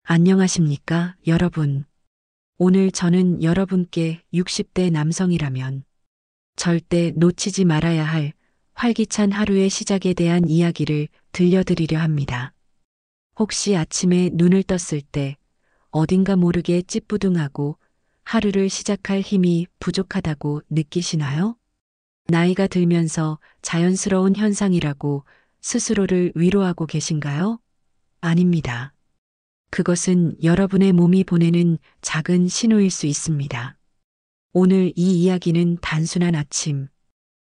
안녕하십니까, 여러분. 오늘 저는 여러분께 60대 남성이라면 절대 놓치지 말아야 할 활기찬 하루의 시작에 대한 이야기를 들려드리려 합니다. 혹시 아침에 눈을 떴을 때 어딘가 모르게 찌뿌둥하고 하루를 시작할 힘이 부족하다고 느끼시나요? 나이가 들면서 자연스러운 현상이라고 스스로를 위로하고 계신가요? 아닙니다. 그것은 여러분의 몸이 보내는 작은 신호일 수 있습니다. 오늘 이 이야기는 단순한 아침,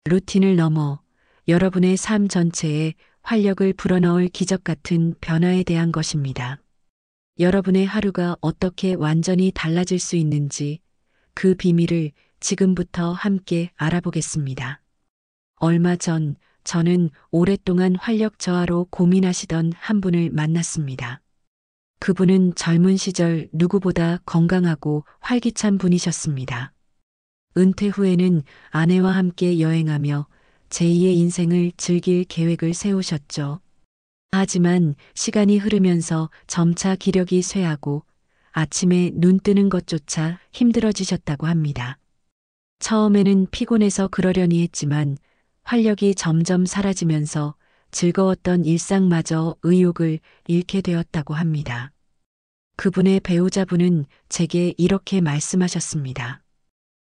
루틴을 넘어 여러분의 삶 전체에 활력을 불어넣을 기적 같은 변화에 대한 것입니다. 여러분의 하루가 어떻게 완전히 달라질 수 있는지 그 비밀을 지금부터 함께 알아보겠습니다. 얼마 전 저는 오랫동안 활력 저하로 고민하시던 한 분을 만났습니다. 그분은 젊은 시절 누구보다 건강하고 활기찬 분이셨습니다. 은퇴 후에는 아내와 함께 여행하며 제2의 인생을 즐길 계획을 세우셨죠. 하지만 시간이 흐르면서 점차 기력이 쇠하고 아침에 눈 뜨는 것조차 힘들어지셨다고 합니다. 처음에는 피곤해서 그러려니 했지만 활력이 점점 사라지면서 즐거웠던 일상마저 의욕을 잃게 되었다고 합니다. 그분의 배우자분은 제게 이렇게 말씀하셨습니다.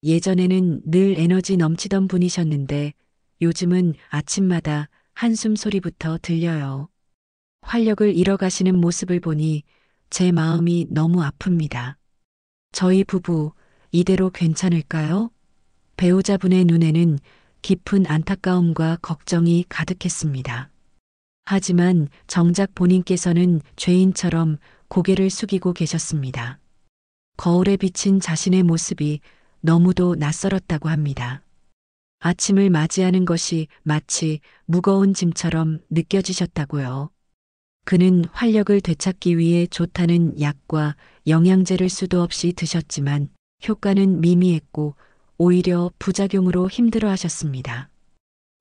예전에는 늘 에너지 넘치던 분이셨는데 요즘은 아침마다 한숨 소리부터 들려요. 활력을 잃어가시는 모습을 보니 제 마음이 너무 아픕니다. 저희 부부 이대로 괜찮을까요? 배우자분의 눈에는 깊은 안타까움과 걱정이 가득했습니다. 하지만 정작 본인께서는 죄인처럼 고개를 숙이고 계셨습니다. 거울에 비친 자신의 모습이 너무도 낯설었다고 합니다. 아침을 맞이하는 것이 마치 무거운 짐처럼 느껴지셨다고요. 그는 활력을 되찾기 위해 좋다는 약과 영양제를 수도 없이 드셨지만 효과는 미미했고 오히려 부작용으로 힘들어 하셨습니다.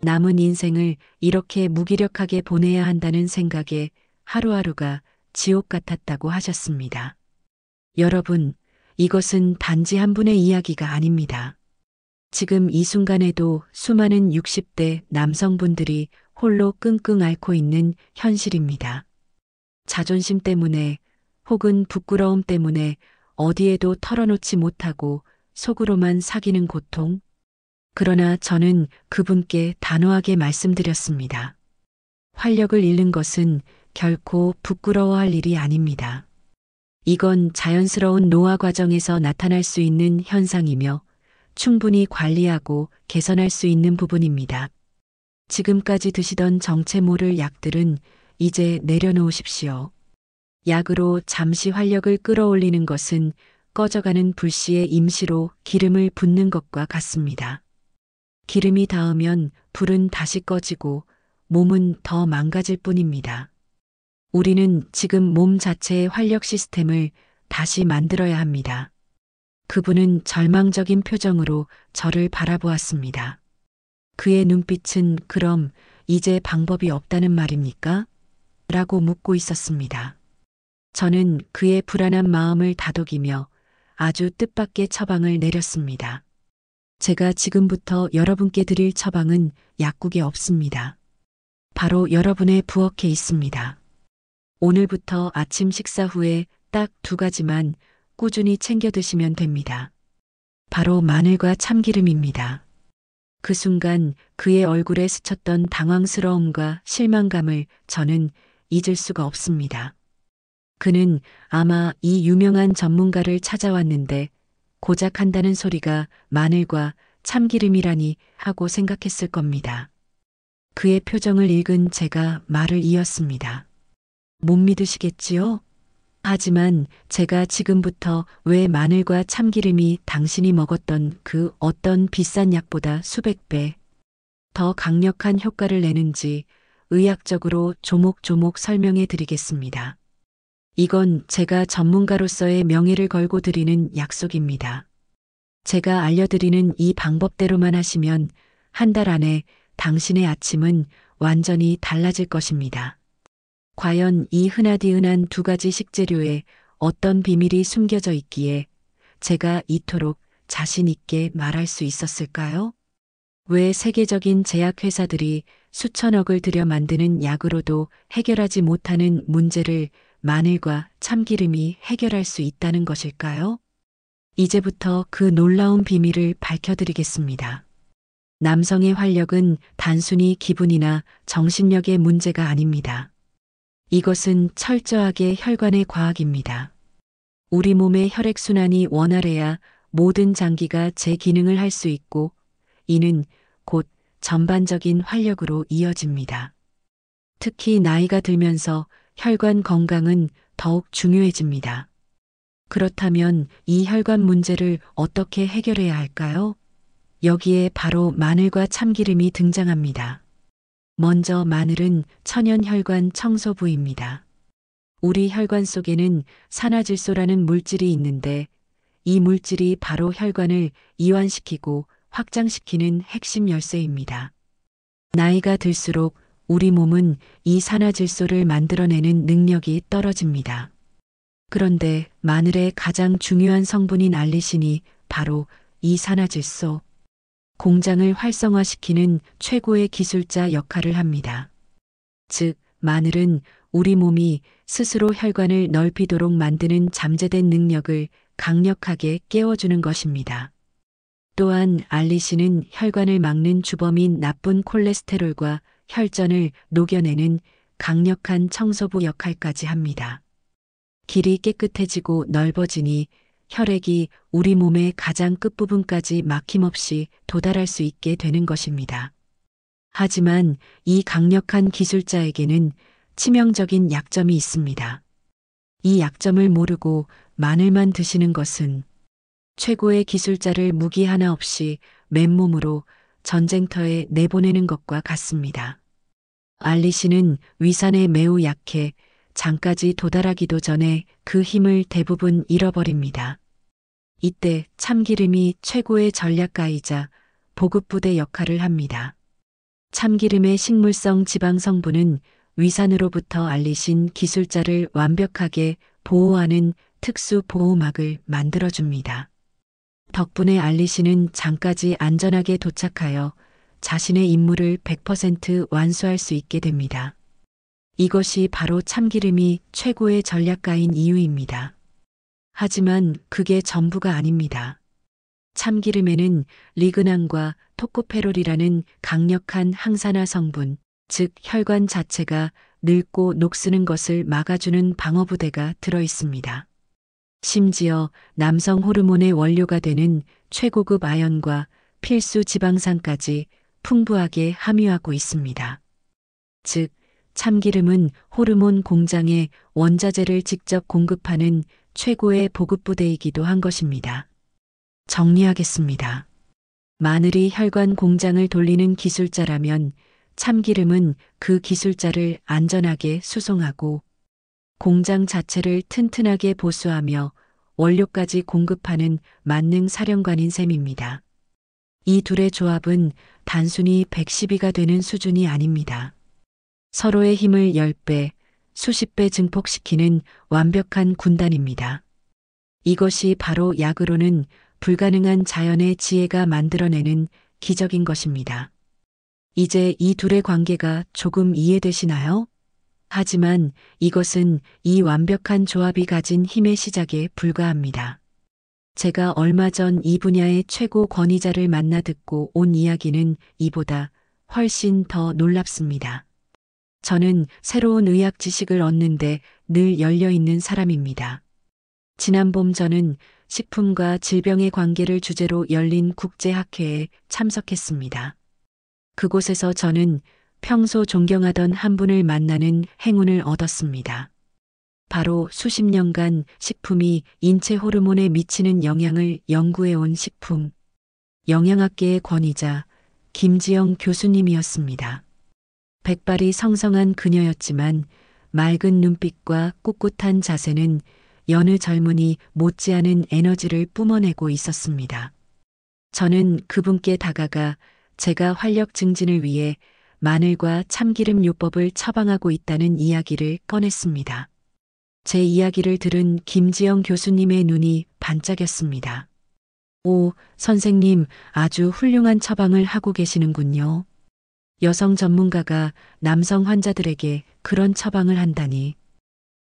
남은 인생을 이렇게 무기력하게 보내야 한다는 생각에 하루하루가 지옥 같았다고 하셨습니다. 여러분, 이것은 단지 한 분의 이야기가 아닙니다. 지금 이 순간에도 수많은 60대 남성분들이 홀로 끙끙 앓고 있는 현실입니다. 자존심 때문에 혹은 부끄러움 때문에 어디에도 털어놓지 못하고 속으로만 사귀는 고통. 그러나 저는 그분께 단호하게 말씀드렸습니다. 활력을 잃는 것은 결코 부끄러워할 일이 아닙니다. 이건 자연스러운 노화 과정에서 나타날 수 있는 현상이며 충분히 관리하고 개선할 수 있는 부분입니다. 지금까지 드시던 정체 모를 약들은 이제 내려놓으십시오. 약으로 잠시 활력을 끌어올리는 것은 꺼져가는 불씨에 임시로 기름을 붓는 것과 같습니다. 기름이 닿으면 불은 다시 꺼지고 몸은 더 망가질 뿐입니다. 우리는 지금 몸 자체의 활력 시스템을 다시 만들어야 합니다. 그분은 절망적인 표정으로 저를 바라보았습니다. 그의 눈빛은 그럼 이제 방법이 없다는 말입니까? 라고 묻고 있었습니다. 저는 그의 불안한 마음을 다독이며 아주 뜻밖의 처방을 내렸습니다. 제가 지금부터 여러분께 드릴 처방은 약국에 없습니다. 바로 여러분의 부엌에 있습니다. 오늘부터 아침 식사 후에 딱 2가지만 꾸준히 챙겨 드시면 됩니다. 바로 마늘과 참기름입니다. 그 순간 그의 얼굴에 스쳤던 당황스러움과 실망감을 저는 잊을 수가 없습니다. 그는 아마 이 유명한 전문가를 찾아왔는데 고작 한다는 소리가 마늘과 참기름이라니 하고 생각했을 겁니다. 그의 표정을 읽은 제가 말을 이었습니다. 못 믿으시겠지요? 하지만 제가 지금부터 왜 마늘과 참기름이 당신이 먹었던 그 어떤 비싼 약보다 수백 배 더 강력한 효과를 내는지 의학적으로 조목조목 설명해 드리겠습니다. 이건 제가 전문가로서의 명예를 걸고 드리는 약속입니다. 제가 알려드리는 이 방법대로만 하시면 한 달 안에 당신의 아침은 완전히 달라질 것입니다. 과연 이 흔하디흔한 2가지 식재료에 어떤 비밀이 숨겨져 있기에 제가 이토록 자신 있게 말할 수 있었을까요? 왜 세계적인 제약회사들이 수천억을 들여 만드는 약으로도 해결하지 못하는 문제를 마늘과 참기름이 해결할 수 있다는 것일까요? 이제부터 그 놀라운 비밀을 밝혀드리겠습니다. 남성의 활력은 단순히 기분이나 정신력의 문제가 아닙니다. 이것은 철저하게 혈관의 과학입니다. 우리 몸의 혈액순환이 원활해야 모든 장기가 제 기능을 할 수 있고, 이는 곧 전반적인 활력으로 이어집니다. 특히 나이가 들면서 혈관 건강은 더욱 중요해집니다. 그렇다면 이 혈관 문제를 어떻게 해결해야 할까요? 여기에 바로 마늘과 참기름이 등장합니다. 먼저 마늘은 천연혈관 청소부입니다. 우리 혈관 속에는 산화질소라는 물질이 있는데 이 물질이 바로 혈관을 이완시키고 확장시키는 핵심 열쇠입니다. 나이가 들수록 우리 몸은 이 산화질소를 만들어내는 능력이 떨어집니다. 그런데 마늘의 가장 중요한 성분인 알리신이 바로 이 산화질소 공장을 활성화시키는 최고의 기술자 역할을 합니다. 즉, 마늘은 우리 몸이 스스로 혈관을 넓히도록 만드는 잠재된 능력을 강력하게 깨워주는 것입니다. 또한 알리신은 혈관을 막는 주범인 나쁜 콜레스테롤과 혈전을 녹여내는 강력한 청소부 역할까지 합니다. 길이 깨끗해지고 넓어지니 혈액이 우리 몸의 가장 끝부분까지 막힘없이 도달할 수 있게 되는 것입니다. 하지만 이 강력한 기술자에게는 치명적인 약점이 있습니다. 이 약점을 모르고 마늘만 드시는 것은 최고의 기술자를 무기 하나 없이 맨몸으로 전쟁터에 내보내는 것과 같습니다. 알리신은 위산에 매우 약해 장까지 도달하기도 전에 그 힘을 대부분 잃어버립니다. 이때 참기름이 최고의 전략가이자 보급부대 역할을 합니다. 참기름의 식물성 지방 성분은 위산으로부터 알리신 기술자를 완벽하게 보호하는 특수 보호막을 만들어줍니다. 덕분에 알리신은 장까지 안전하게 도착하여 자신의 임무를 100% 완수할 수 있게 됩니다. 이것이 바로 참기름이 최고의 전략가인 이유입니다. 하지만 그게 전부가 아닙니다. 참기름에는 리그난과 토코페롤이라는 강력한 항산화 성분, 즉 혈관 자체가 늙고 녹쓰는 것을 막아주는 방어부대가 들어 있습니다. 심지어 남성 호르몬의 원료가 되는 최고급 아연과 필수 지방산까지 풍부하게 함유하고 있습니다. 즉, 참기름은 호르몬 공장에 원자재를 직접 공급하는 최고의 보급부대이기도 한 것입니다. 정리하겠습니다. 마늘이 혈관 공장을 돌리는 기술자라면 참기름은 그 기술자를 안전하게 수송하고 공장 자체를 튼튼하게 보수하며 원료까지 공급하는 만능 사령관인 셈입니다. 이 둘의 조합은 단순히 112가 되는 수준이 아닙니다. 서로의 힘을 10배, 수십 배 증폭시키는 완벽한 군단입니다. 이것이 바로 약으로는 불가능한 자연의 지혜가 만들어내는 기적인 것입니다. 이제 이 둘의 관계가 조금 이해되시나요? 하지만 이것은 이 완벽한 조합이 가진 힘의 시작에 불과합니다. 제가 얼마 전 이 분야의 최고 권위자를 만나 듣고 온 이야기는 이보다 훨씬 더 놀랍습니다. 저는 새로운 의학 지식을 얻는데 늘 열려 있는 사람입니다. 지난 봄 저는 식품과 질병의 관계를 주제로 열린 국제학회에 참석했습니다. 그곳에서 저는 평소 존경하던 한 분을 만나는 행운을 얻었습니다. 바로 수십 년간 식품이 인체 호르몬에 미치는 영향을 연구해온 식품 영양학계의 권위자 김지영 교수님이었습니다. 백발이 성성한 그녀였지만 맑은 눈빛과 꿋꿋한 자세는 여느 젊은이 못지않은 에너지를 뿜어내고 있었습니다. 저는 그분께 다가가 제가 활력 증진을 위해 마늘과 참기름 요법을 처방하고 있다는 이야기를 꺼냈습니다. 제 이야기를 들은 김지영 교수님의 눈이 반짝였습니다. 오, 선생님, 아주 훌륭한 처방을 하고 계시는군요. 여성 전문가가 남성 환자들에게 그런 처방을 한다니.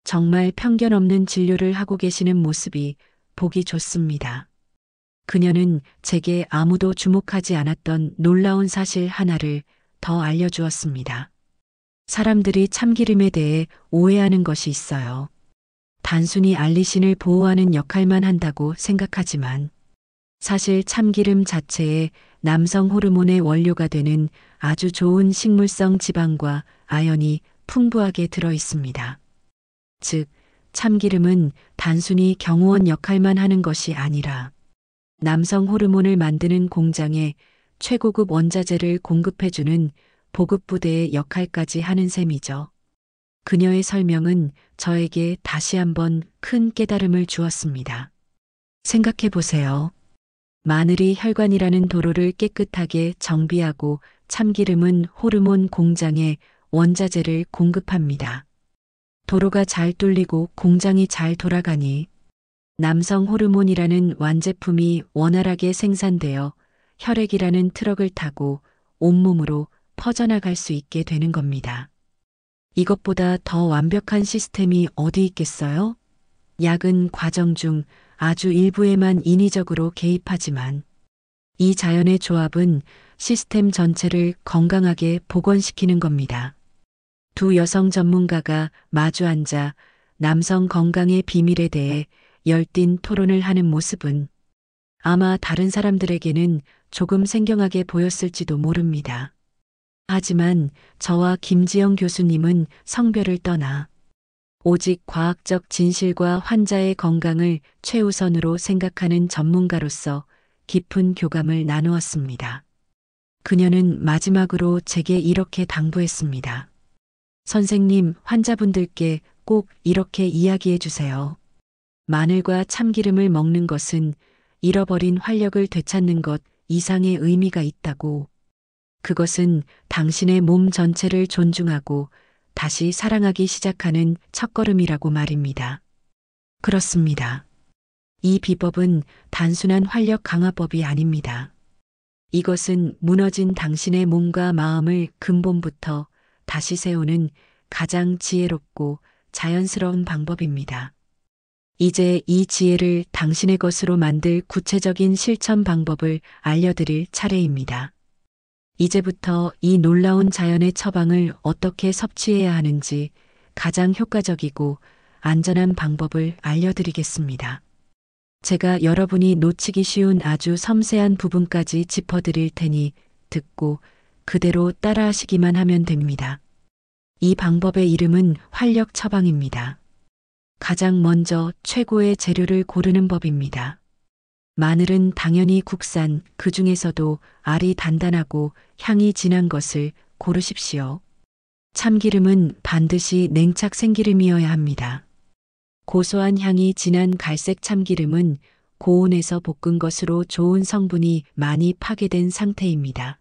정말 편견 없는 진료를 하고 계시는 모습이 보기 좋습니다. 그녀는 제게 아무도 주목하지 않았던 놀라운 사실 하나를 더 알려주었습니다. 사람들이 참기름에 대해 오해하는 것이 있어요. 단순히 알리신을 보호하는 역할만 한다고 생각하지만 사실 참기름 자체에 남성 호르몬의 원료가 되는 아주 좋은 식물성 지방과 아연이 풍부하게 들어 있습니다. 즉, 참기름은 단순히 경호원 역할만 하는 것이 아니라 남성 호르몬을 만드는 공장에 최고급 원자재를 공급해주는 보급부대의 역할까지 하는 셈이죠. 그녀의 설명은 저에게 다시 한번 큰 깨달음을 주었습니다. 생각해 보세요. 마늘이 혈관이라는 도로를 깨끗하게 정비하고 참기름은 호르몬 공장에 원자재를 공급합니다. 도로가 잘 뚫리고 공장이 잘 돌아가니 남성 호르몬이라는 완제품이 원활하게 생산되어 혈액이라는 트럭을 타고 온몸으로 퍼져나갈 수 있게 되는 겁니다. 이것보다 더 완벽한 시스템이 어디 있겠어요? 약은 과정 중 아주 일부에만 인위적으로 개입하지만 이 자연의 조합은 시스템 전체를 건강하게 복원시키는 겁니다. 두 여성 전문가가 마주 앉아 남성 건강의 비밀에 대해 열띤 토론을 하는 모습은 아마 다른 사람들에게는 조금 생경하게 보였을지도 모릅니다. 하지만 저와 김지영 교수님은 성별을 떠나 오직 과학적 진실과 환자의 건강을 최우선으로 생각하는 전문가로서 깊은 교감을 나누었습니다. 그녀는 마지막으로 제게 이렇게 당부했습니다. 선생님, 환자분들께 꼭 이렇게 이야기해 주세요. 마늘과 참기름을 먹는 것은 잃어버린 활력을 되찾는 것 이상의 의미가 있다고. 그것은 당신의 몸 전체를 존중하고 다시 사랑하기 시작하는 첫걸음이라고 말입니다. 그렇습니다. 이 비법은 단순한 활력 강화법이 아닙니다. 이것은 무너진 당신의 몸과 마음을 근본부터 다시 세우는 가장 지혜롭고 자연스러운 방법입니다. 이제 이 지혜를 당신의 것으로 만들 구체적인 실천 방법을 알려드릴 차례입니다. 이제부터 이 놀라운 자연의 처방을 어떻게 섭취해야 하는지 가장 효과적이고 안전한 방법을 알려드리겠습니다. 제가 여러분이 놓치기 쉬운 아주 섬세한 부분까지 짚어드릴 테니 듣고 그대로 따라하시기만 하면 됩니다. 이 방법의 이름은 활력 처방입니다. 가장 먼저 최고의 재료를 고르는 법입니다. 마늘은 당연히 국산, 그 중에서도 알이 단단하고 향이 진한 것을 고르십시오. 참기름은 반드시 냉착 생기름이어야 합니다. 고소한 향이 진한 갈색 참기름은 고온에서 볶은 것으로 좋은 성분이 많이 파괴된 상태입니다.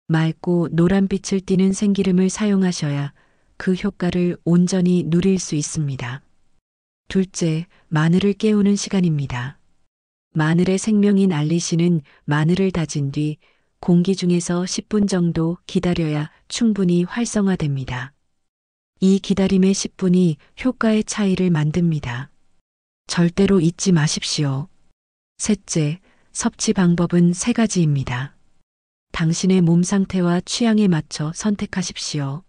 맑고 노란빛을 띠는 생기름을 사용하셔야 그 효과를 온전히 누릴 수 있습니다. 둘째, 마늘을 깨우는 시간입니다. 마늘의 생명인 알리신은 마늘을 다진 뒤 공기 중에서 10분 정도 기다려야 충분히 활성화됩니다. 이 기다림의 10분이 효과의 차이를 만듭니다. 절대로 잊지 마십시오. 셋째, 섭취 방법은 3가지입니다. 당신의 몸 상태와 취향에 맞춰 선택하십시오.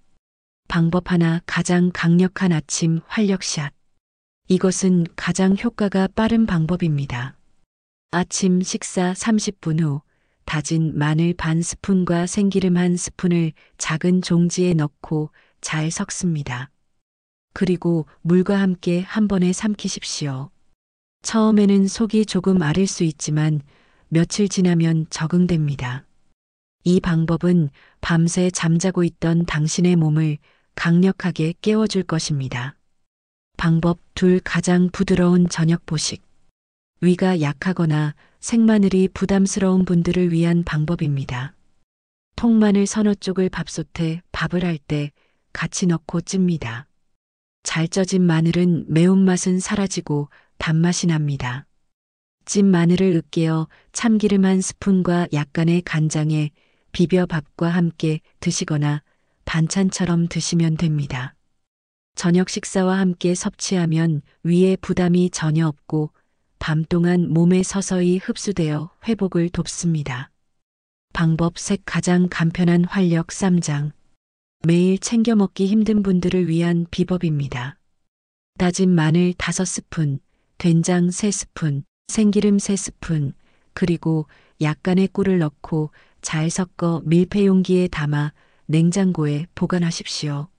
방법 하나, 가장 강력한 아침 활력샷. 이것은 가장 효과가 빠른 방법입니다. 아침 식사 30분 후 다진 마늘 반 스푼과 생기름 한 스푼을 작은 종지에 넣고 잘 섞습니다. 그리고 물과 함께 한 번에 삼키십시오. 처음에는 속이 조금 아릴 수 있지만 며칠 지나면 적응됩니다. 이 방법은 밤새 잠자고 있던 당신의 몸을 강력하게 깨워줄 것입니다. 방법 둘, 가장 부드러운 저녁 보식. 위가 약하거나 생마늘이 부담스러운 분들을 위한 방법입니다. 통마늘 서너 쪽을 밥솥에 밥을 할 때 같이 넣고 찝니다. 잘 쪄진 마늘은 매운맛은 사라지고 단맛이 납니다. 찐 마늘을 으깨어 참기름 한 스푼과 약간의 간장에 비벼 밥과 함께 드시거나 반찬처럼 드시면 됩니다. 저녁 식사와 함께 섭취하면 위에 부담이 전혀 없고 밤 동안 몸에 서서히 흡수되어 회복을 돕습니다. 방법 셋 가장 간편한 활력 쌈장. 매일 챙겨 먹기 힘든 분들을 위한 비법입니다. 다진 마늘 5스푼, 된장 3스푼, 생기름 3스푼, 그리고 약간의 꿀을 넣고 잘 섞어 밀폐 용기에 담아 냉장고에 보관하십시오.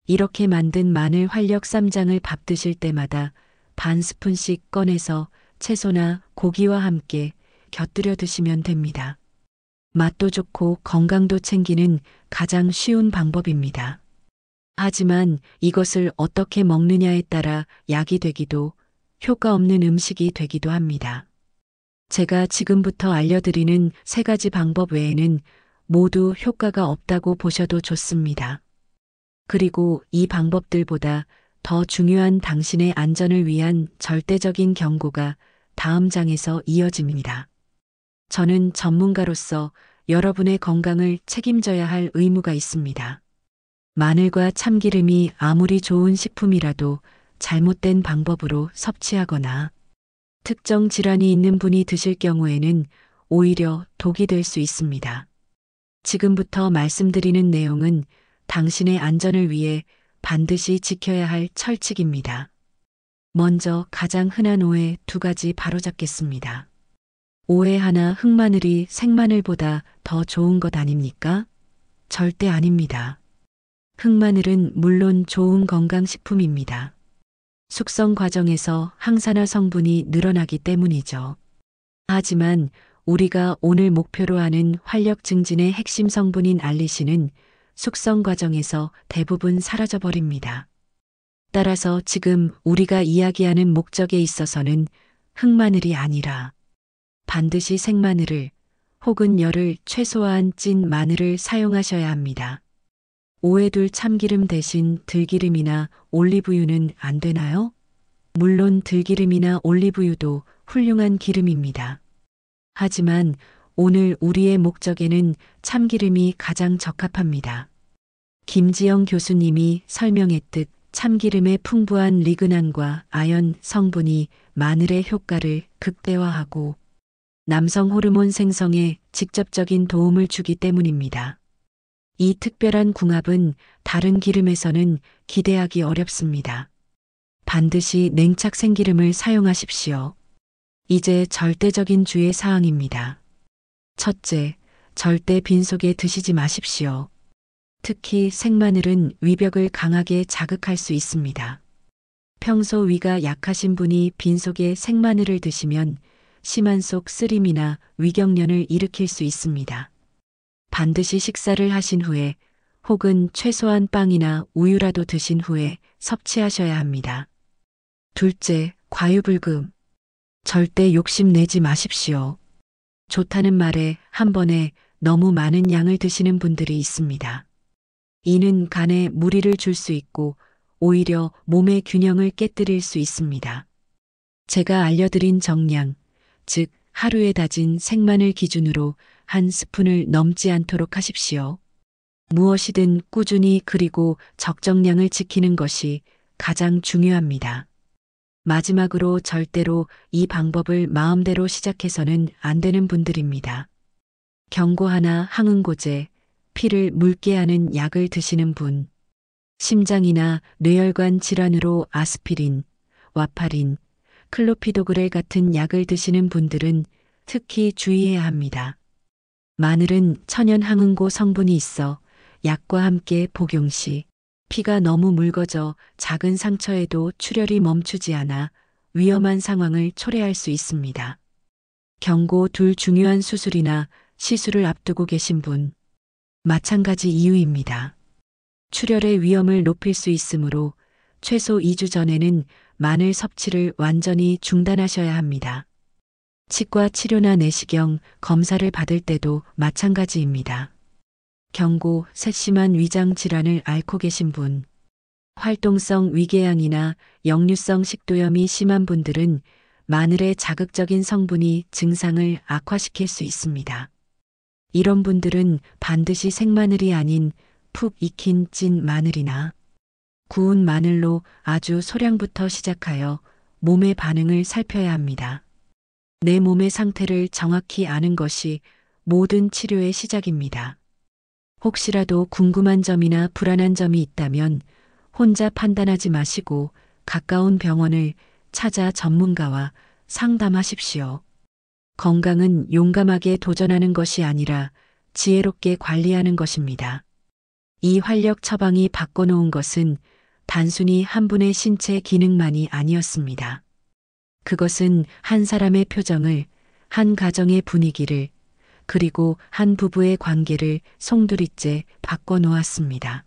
이렇게 만든 마늘 활력 쌈장을 밥 드실 때마다 반 스푼씩 꺼내서 채소나 고기와 함께 곁들여 드시면 됩니다. 맛도 좋고 건강도 챙기는 가장 쉬운 방법입니다. 하지만 이것을 어떻게 먹느냐에 따라 약이 되기도 효과 없는 음식이 되기도 합니다. 제가 지금부터 알려드리는 3가지 방법 외에는 모두 효과가 없다고 보셔도 좋습니다. 그리고 이 방법들보다 더 중요한 당신의 안전을 위한 절대적인 경고가 다음 장에서 이어집니다. 저는 전문가로서 여러분의 건강을 책임져야 할 의무가 있습니다. 마늘과 참기름이 아무리 좋은 식품이라도 잘못된 방법으로 섭취하거나 특정 질환이 있는 분이 드실 경우에는 오히려 독이 될 수 있습니다. 지금부터 말씀드리는 내용은 당신의 안전을 위해 반드시 지켜야 할 철칙입니다. 먼저 가장 흔한 오해 2가지 바로잡겠습니다. 오해 하나, 흑마늘이 생마늘보다 더 좋은 것 아닙니까? 절대 아닙니다. 흑마늘은 물론 좋은 건강식품입니다. 숙성 과정에서 항산화 성분이 늘어나기 때문이죠. 하지만 우리가 오늘 목표로 하는 활력 증진의 핵심 성분인 알리신은 숙성 과정에서 대부분 사라져버립니다. 따라서 지금 우리가 이야기하는 목적에 있어서는 흑마늘이 아니라 반드시 생마늘을 혹은 열을 최소화한 찐 마늘을 사용하셔야 합니다. 오해둘 참기름 대신 들기름이나 올리브유는 안 되나요? 물론 들기름이나 올리브유도 훌륭한 기름입니다. 하지만 오늘 우리의 목적에는 참기름이 가장 적합합니다. 김지영 교수님이 설명했듯 참기름의 풍부한 리그난과 아연 성분이 마늘의 효과를 극대화하고 남성 호르몬 생성에 직접적인 도움을 주기 때문입니다. 이 특별한 궁합은 다른 기름에서는 기대하기 어렵습니다. 반드시 냉착 생기름을 사용하십시오. 이제 절대적인 주의 사항입니다. 첫째, 절대 빈속에 드시지 마십시오. 특히 생마늘은 위벽을 강하게 자극할 수 있습니다. 평소 위가 약하신 분이 빈속에 생마늘을 드시면 심한 속 쓰림이나 위경련을 일으킬 수 있습니다. 반드시 식사를 하신 후에 혹은 최소한 빵이나 우유라도 드신 후에 섭취하셔야 합니다. 둘째, 과유불급. 절대 욕심내지 마십시오. 좋다는 말에 한 번에 너무 많은 양을 드시는 분들이 있습니다. 이는 간에 무리를 줄 수 있고 오히려 몸의 균형을 깨뜨릴 수 있습니다. 제가 알려드린 정량, 즉 하루에 다진 생마늘 기준으로 한 스푼을 넘지 않도록 하십시오. 무엇이든 꾸준히 그리고 적정량을 지키는 것이 가장 중요합니다. 마지막으로 절대로 이 방법을 마음대로 시작해서는 안 되는 분들입니다. 경고하나 항응고제, 피를 묽게 하는 약을 드시는 분, 심장이나 뇌혈관 질환으로 아스피린, 와파린, 클로피도그렐 같은 약을 드시는 분들은 특히 주의해야 합니다. 마늘은 천연 항응고 성분이 있어 약과 함께 복용 시 피가 너무 묽어져 작은 상처에도 출혈이 멈추지 않아 위험한 상황을 초래할 수 있습니다. 경고 둘 중요한 수술이나 시술을 앞두고 계신 분, 마찬가지 이유입니다. 출혈의 위험을 높일 수 있으므로 최소 2주 전에는 마늘 섭취를 완전히 중단하셔야 합니다. 치과 치료나 내시경, 검사를 받을 때도 마찬가지입니다. 경고, 세심한 위장 질환을 앓고 계신 분, 활동성 위궤양이나 역류성 식도염이 심한 분들은 마늘의 자극적인 성분이 증상을 악화시킬 수 있습니다. 이런 분들은 반드시 생마늘이 아닌 푹 익힌 찐 마늘이나 구운 마늘로 아주 소량부터 시작하여 몸의 반응을 살펴야 합니다. 내 몸의 상태를 정확히 아는 것이 모든 치료의 시작입니다. 혹시라도 궁금한 점이나 불안한 점이 있다면 혼자 판단하지 마시고 가까운 병원을 찾아 전문가와 상담하십시오. 건강은 용감하게 도전하는 것이 아니라 지혜롭게 관리하는 것입니다. 이 활력 처방이 바꿔놓은 것은 단순히 한 분의 신체 기능만이 아니었습니다. 그것은 한 사람의 표정을, 한 가정의 분위기를, 그리고 한 부부의 관계를 송두리째 바꿔놓았습니다.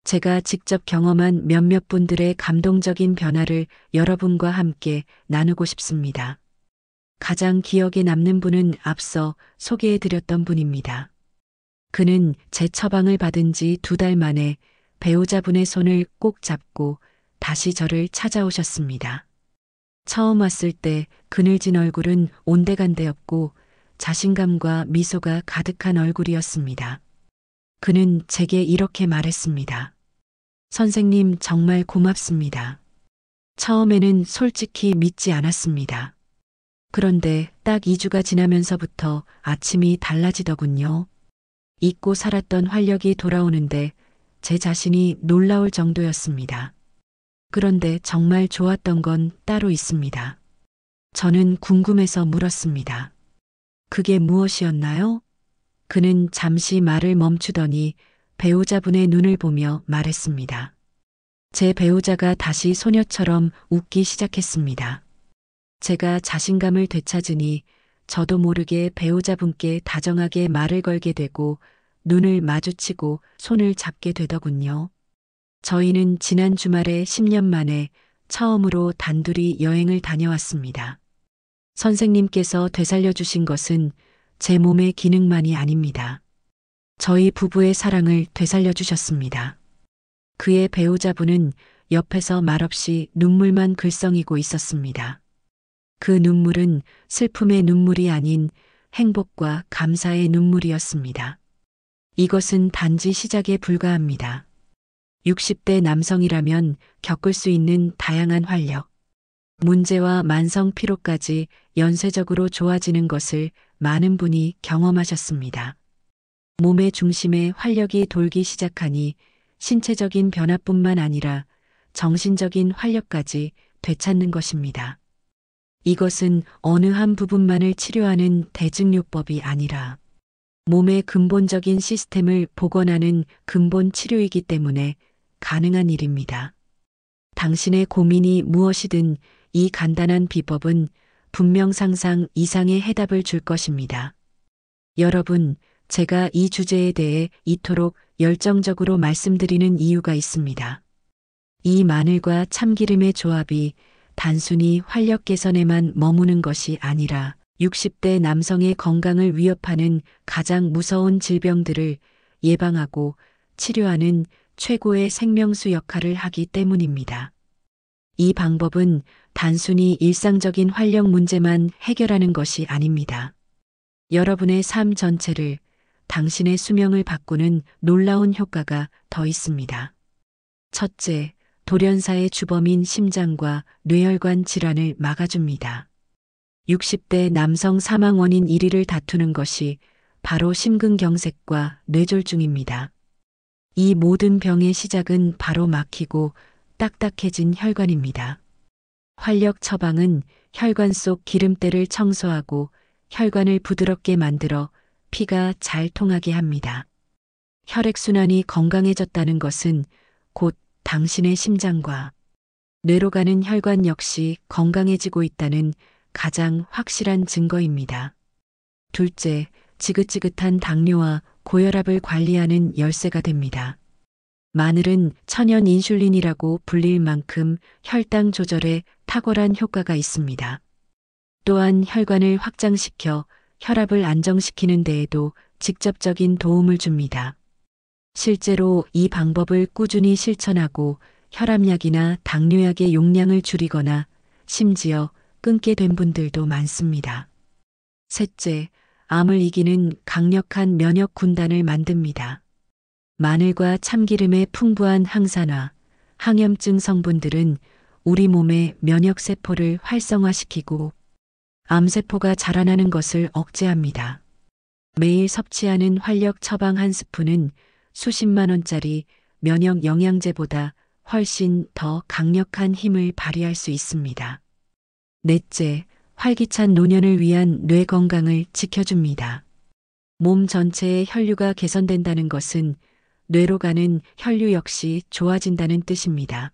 제가 직접 경험한 몇몇 분들의 감동적인 변화를 여러분과 함께 나누고 싶습니다. 가장 기억에 남는 분은 앞서 소개해드렸던 분입니다. 그는 제 처방을 받은 지 2달 만에 배우자분의 손을 꼭 잡고 다시 저를 찾아오셨습니다. 처음 왔을 때 그늘진 얼굴은 온데간데였고 자신감과 미소가 가득한 얼굴이었습니다. 그는 제게 이렇게 말했습니다. 선생님, 정말 고맙습니다. 처음에는 솔직히 믿지 않았습니다. 그런데 딱 2주가 지나면서부터 아침이 달라지더군요. 잊고 살았던 활력이 돌아오는데 제 자신이 놀라울 정도였습니다. 그런데 정말 좋았던 건 따로 있습니다. 저는 궁금해서 물었습니다. 그게 무엇이었나요? 그는 잠시 말을 멈추더니 배우자분의 눈을 보며 말했습니다. 제 배우자가 다시 소녀처럼 웃기 시작했습니다. 제가 자신감을 되찾으니 저도 모르게 배우자분께 다정하게 말을 걸게 되고 눈을 마주치고 손을 잡게 되더군요. 저희는 지난 주말에 10년 만에 처음으로 단둘이 여행을 다녀왔습니다. 선생님께서 되살려 주신 것은 제 몸의 기능만이 아닙니다. 저희 부부의 사랑을 되살려 주셨습니다. 그의 배우자분은 옆에서 말없이 눈물만 글썽이고 있었습니다. 그 눈물은 슬픔의 눈물이 아닌 행복과 감사의 눈물이었습니다. 이것은 단지 시작에 불과합니다. 60대 남성이라면 겪을 수 있는 다양한 활력, 문제와 만성 피로까지 연쇄적으로 좋아지는 것을 많은 분이 경험하셨습니다. 몸의 중심에 활력이 돌기 시작하니 신체적인 변화뿐만 아니라 정신적인 활력까지 되찾는 것입니다. 이것은 어느 한 부분만을 치료하는 대증요법이 아니라 몸의 근본적인 시스템을 복원하는 근본 치료이기 때문에 가능한 일입니다. 당신의 고민이 무엇이든 이 간단한 비법은 분명 상상 이상의 해답을 줄 것입니다. 여러분, 제가 이 주제에 대해 이토록 열정적으로 말씀드리는 이유가 있습니다. 이 마늘과 참기름의 조합이 단순히 활력 개선에만 머무는 것이 아니라 60대 남성의 건강을 위협하는 가장 무서운 질병들을 예방하고 치료하는 최고의 생명수 역할을 하기 때문입니다. 이 방법은 단순히 일상적인 활력 문제만 해결하는 것이 아닙니다. 여러분의 삶 전체를, 당신의 수명을 바꾸는 놀라운 효과가 더 있습니다. 첫째, 돌연사의 주범인 심장과 뇌혈관 질환을 막아줍니다. 60대 남성 사망 원인 1위를 다투는 것이 바로 심근경색과 뇌졸중입니다. 이 모든 병의 시작은 바로 막히고 딱딱해진 혈관입니다. 활력 처방은 혈관 속 기름때를 청소하고 혈관을 부드럽게 만들어 피가 잘 통하게 합니다. 혈액순환이 건강해졌다는 것은 곧 당신의 심장과 뇌로 가는 혈관 역시 건강해지고 있다는 가장 확실한 증거입니다. 둘째, 지긋지긋한 당뇨와 고혈압을 관리하는 열쇠가 됩니다. 마늘은 천연 인슐린이라고 불릴 만큼 혈당 조절에 탁월한 효과가 있습니다. 또한 혈관을 확장시켜 혈압을 안정시키는 데에도 직접적인 도움을 줍니다. 실제로 이 방법을 꾸준히 실천하고 혈압약이나 당뇨약의 용량을 줄이거나 심지어 끊게 된 분들도 많습니다. 셋째, 암을 이기는 강력한 면역 군단을 만듭니다. 마늘과 참기름의 풍부한 항산화, 항염증 성분들은 우리 몸의 면역세포를 활성화시키고 암세포가 자라나는 것을 억제합니다. 매일 섭취하는 활력 처방 한 스푼은 수십만 원짜리 면역 영양제보다 훨씬 더 강력한 힘을 발휘할 수 있습니다. 넷째, 활기찬 노년을 위한 뇌 건강을 지켜줍니다. 몸 전체의 혈류가 개선된다는 것은 뇌로 가는 혈류 역시 좋아진다는 뜻입니다.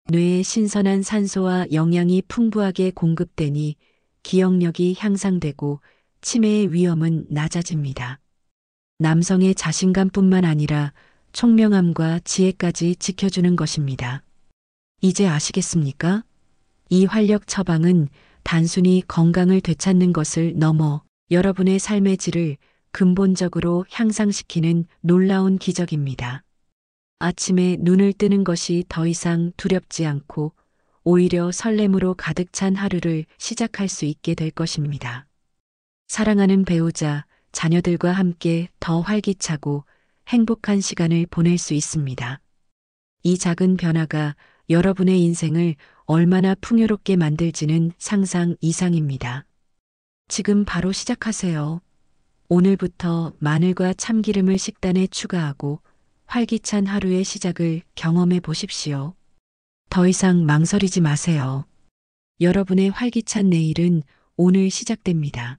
뇌에 신선한 산소와 영양이 풍부하게 공급되니 기억력이 향상되고 치매의 위험은 낮아집니다. 남성의 자신감뿐만 아니라 총명함과 지혜까지 지켜주는 것입니다. 이제 아시겠습니까? 이 활력 처방은 단순히 건강을 되찾는 것을 넘어 여러분의 삶의 질을 근본적으로 향상시키는 놀라운 기적입니다. 아침에 눈을 뜨는 것이 더 이상 두렵지 않고 오히려 설렘으로 가득 찬 하루를 시작할 수 있게 될 것입니다. 사랑하는 배우자, 자녀들과 함께 더 활기차고 행복한 시간을 보낼 수 있습니다. 이 작은 변화가 여러분의 인생을 얼마나 풍요롭게 만들지는 상상 이상입니다. 지금 바로 시작하세요. 오늘부터 마늘과 참기름을 식단에 추가하고 활기찬 하루의 시작을 경험해 보십시오. 더 이상 망설이지 마세요. 여러분의 활기찬 내일은 오늘 시작됩니다.